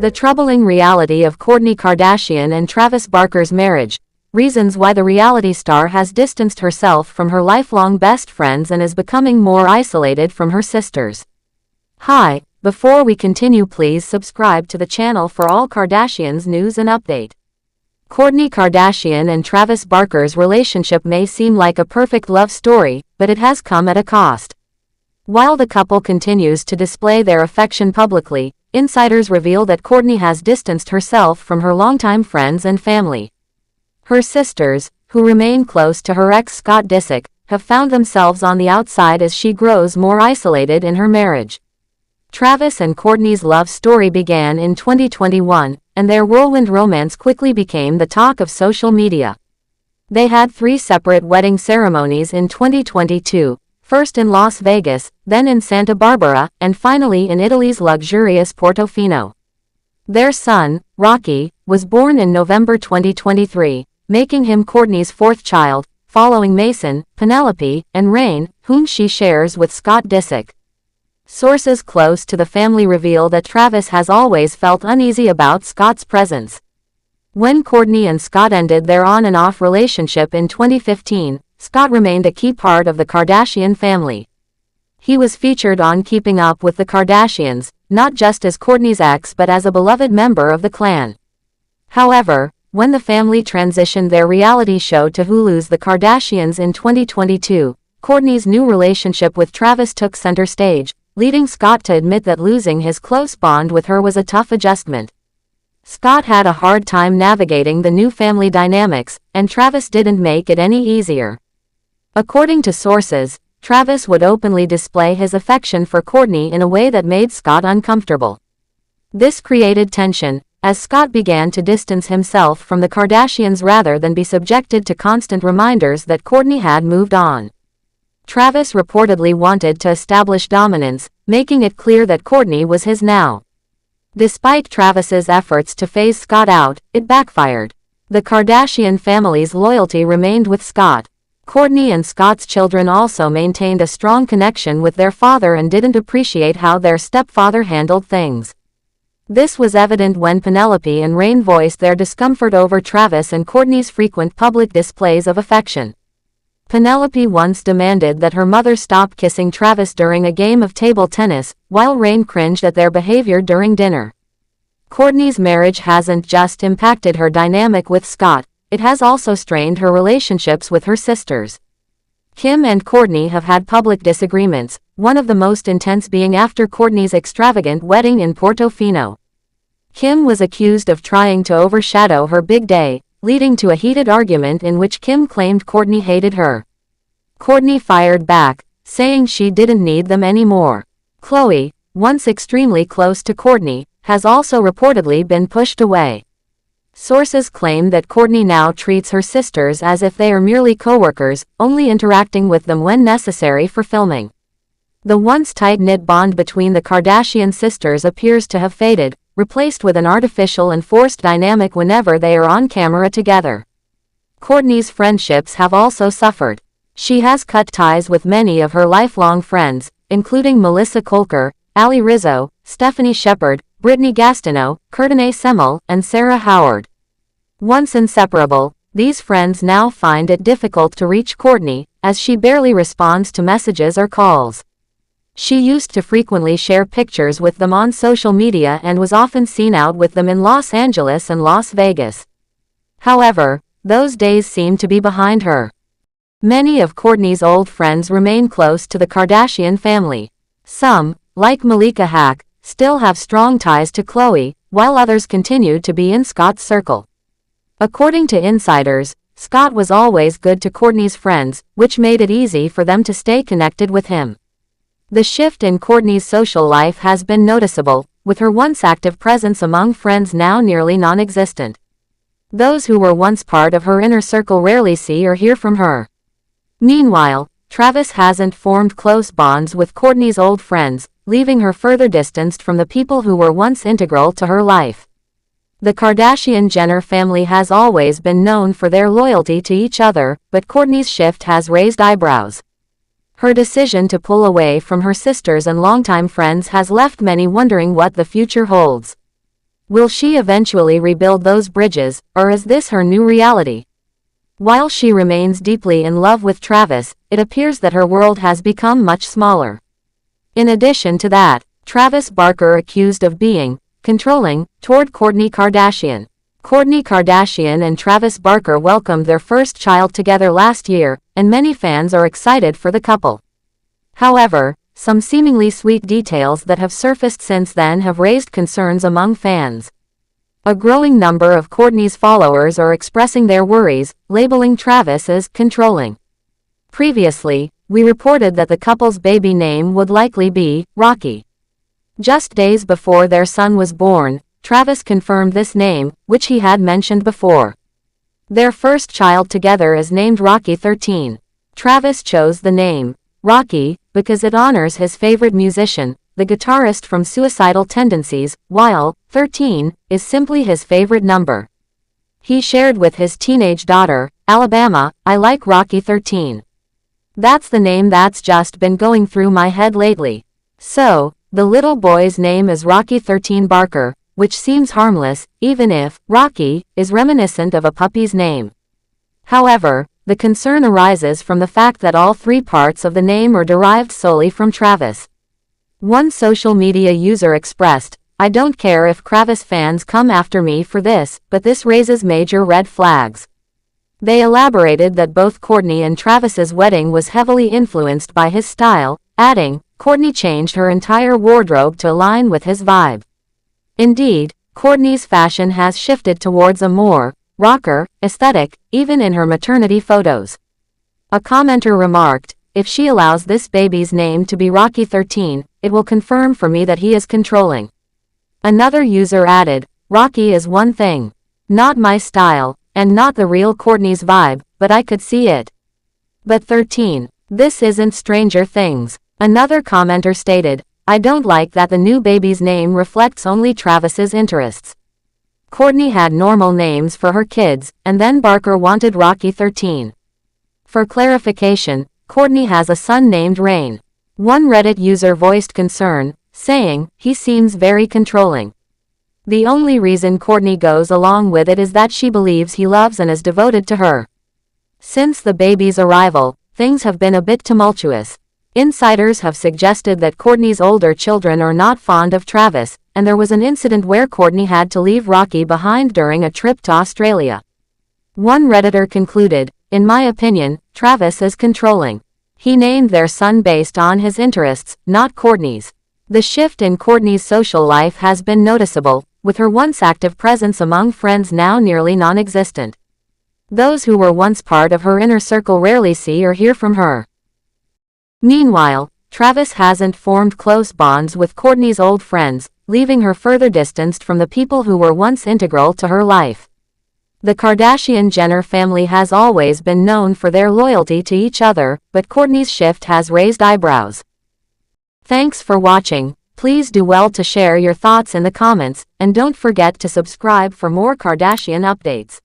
The troubling reality of Kourtney Kardashian and Travis Barker's marriage. Reasons why the reality star has distanced herself from her lifelong best friends and is becoming more isolated from her sisters. Hi, before we continue, please subscribe to the channel for all Kardashians news and update. Kourtney Kardashian and Travis Barker's relationship may seem like a perfect love story, but it has come at a cost. While the couple continues to display their affection publicly, insiders reveal that Kourtney has distanced herself from her longtime friends and family. Her sisters, who remain close to her ex Scott Disick, have found themselves on the outside as she grows more isolated in her marriage. Travis and Kourtney's love story began in 2021, and their whirlwind romance quickly became the talk of social media. They had 3 separate wedding ceremonies in 2022, first in Las Vegas, then in Santa Barbara, and finally in Italy's luxurious Portofino. Their son, Rocky, was born in November 2023, making him Kourtney's 4th child, following Mason, Penelope, and Rain, whom she shares with Scott Disick. Sources close to the family reveal that Travis has always felt uneasy about Scott's presence. When Kourtney and Scott ended their on-and-off relationship in 2015, Scott remained a key part of the Kardashian family. He was featured on Keeping Up with the Kardashians, not just as Kourtney's ex but as a beloved member of the clan. However, when the family transitioned their reality show to Hulu's The Kardashians in 2022, Kourtney's new relationship with Travis took center stage, leading Scott to admit that losing his close bond with her was a tough adjustment. Scott had a hard time navigating the new family dynamics, and Travis didn't make it any easier. According to sources, Travis would openly display his affection for Kourtney in a way that made Scott uncomfortable. This created tension, as Scott began to distance himself from the Kardashians rather than be subjected to constant reminders that Kourtney had moved on. Travis reportedly wanted to establish dominance, making it clear that Kourtney was his now. Despite Travis's efforts to phase Scott out, it backfired. The Kardashian family's loyalty remained with Scott. Kourtney and Scott's children also maintained a strong connection with their father and didn't appreciate how their stepfather handled things. This was evident when Penelope and Rain voiced their discomfort over Travis and Kourtney's frequent public displays of affection. Penelope once demanded that her mother stop kissing Travis during a game of table tennis, while Rain cringed at their behavior during dinner. Kourtney's marriage hasn't just impacted her dynamic with Scott, it has also strained her relationships with her sisters. Kim and Kourtney have had public disagreements, one of the most intense being after Kourtney's extravagant wedding in Portofino. Kim was accused of trying to overshadow her big day, leading to a heated argument in which Kim claimed Kourtney hated her. Kourtney fired back, saying she didn't need them anymore. Khloe, once extremely close to Kourtney, has also reportedly been pushed away. Sources claim that Kourtney now treats her sisters as if they are merely co-workers, only interacting with them when necessary for filming. The once tight-knit bond between the Kardashian sisters appears to have faded, replaced with an artificial and forced dynamic whenever they are on camera together. Kourtney's friendships have also suffered. She has cut ties with many of her lifelong friends, including Melissa Kolker, Ali Rizzo, Stephanie Shepard, Brittany Gastineau, Kourtney Semmel, and Sarah Howard. Once inseparable, these friends now find it difficult to reach Kourtney, as she barely responds to messages or calls. She used to frequently share pictures with them on social media and was often seen out with them in Los Angeles and Las Vegas. However, those days seem to be behind her. Many of Kourtney's old friends remain close to the Kardashian family. Some, like Malika Hack, still have strong ties to Khloe, while others continue to be in Scott's circle. According to insiders, Scott was always good to Kourtney's friends, which made it easy for them to stay connected with him. The shift in Kourtney's social life has been noticeable, with her once active presence among friends now nearly non-existent. Those who were once part of her inner circle rarely see or hear from her. Meanwhile, Travis hasn't formed close bonds with Kourtney's old friends, leaving her further distanced from the people who were once integral to her life. The Kardashian-Jenner family has always been known for their loyalty to each other, but Kourtney's shift has raised eyebrows. Her decision to pull away from her sisters and longtime friends has left many wondering what the future holds. Will she eventually rebuild those bridges, or is this her new reality? While she remains deeply in love with Travis, it appears that her world has become much smaller. In addition to that, Travis Barker accused of being controlling toward Kourtney Kardashian. Kourtney Kardashian and Travis Barker welcomed their first child together last year, and many fans are excited for the couple. However, some seemingly sweet details that have surfaced since then have raised concerns among fans. A growing number of Kourtney's followers are expressing their worries, labeling Travis as controlling. Previously, we reported that the couple's baby name would likely be Rocky. Just days before their son was born, Travis confirmed this name, which he had mentioned before. Their first child together is named Rocky 13. Travis chose the name Rocky because it honors his favorite musician, the guitarist from Suicidal Tendencies, while 13 is simply his favorite number. He shared with his teenage daughter, Alabama, "I like Rocky 13. That's the name that's just been going through my head lately." So, the little boy's name is Rocky 13 Barker, which seems harmless, even if Rocky is reminiscent of a puppy's name. However, the concern arises from the fact that all three parts of the name are derived solely from Travis. One social media user expressed, "I don't care if Travis fans come after me for this, but this raises major red flags." They elaborated that both Kourtney and Travis's wedding was heavily influenced by his style, adding, "Kourtney changed her entire wardrobe to align with his vibe." Indeed, Kourtney's fashion has shifted towards a more rocker aesthetic, even in her maternity photos. A commenter remarked, "If she allows this baby's name to be Rocky 13, it will confirm for me that he is controlling." Another user added, "Rocky is one thing. Not my style, and not the real Kourtney's vibe, but I could see it. But 13, this isn't Stranger Things." Another commenter stated, "I don't like that the new baby's name reflects only Travis's interests. Kourtney had normal names for her kids, and then Barker wanted Rocky 13. For clarification, Kourtney has a son named Rain." One Reddit user voiced concern, saying, "He seems very controlling. The only reason Kourtney goes along with it is that she believes he loves and is devoted to her." Since the baby's arrival, things have been a bit tumultuous. Insiders have suggested that Kourtney's older children are not fond of Travis, and there was an incident where Kourtney had to leave Rocky behind during a trip to Australia. One Redditor concluded, "In my opinion, Travis is controlling. He named their son based on his interests, not Kourtney's." The shift in Kourtney's social life has been noticeable, with her once active presence among friends now nearly non-existent. Those who were once part of her inner circle rarely see or hear from her. Meanwhile, Travis hasn't formed close bonds with Kourtney's old friends, leaving her further distanced from the people who were once integral to her life. The Kardashian-Jenner family has always been known for their loyalty to each other, but Kourtney's shift has raised eyebrows. Thanks for watching. Please do well to share your thoughts in the comments, and don't forget to subscribe for more Kardashian updates.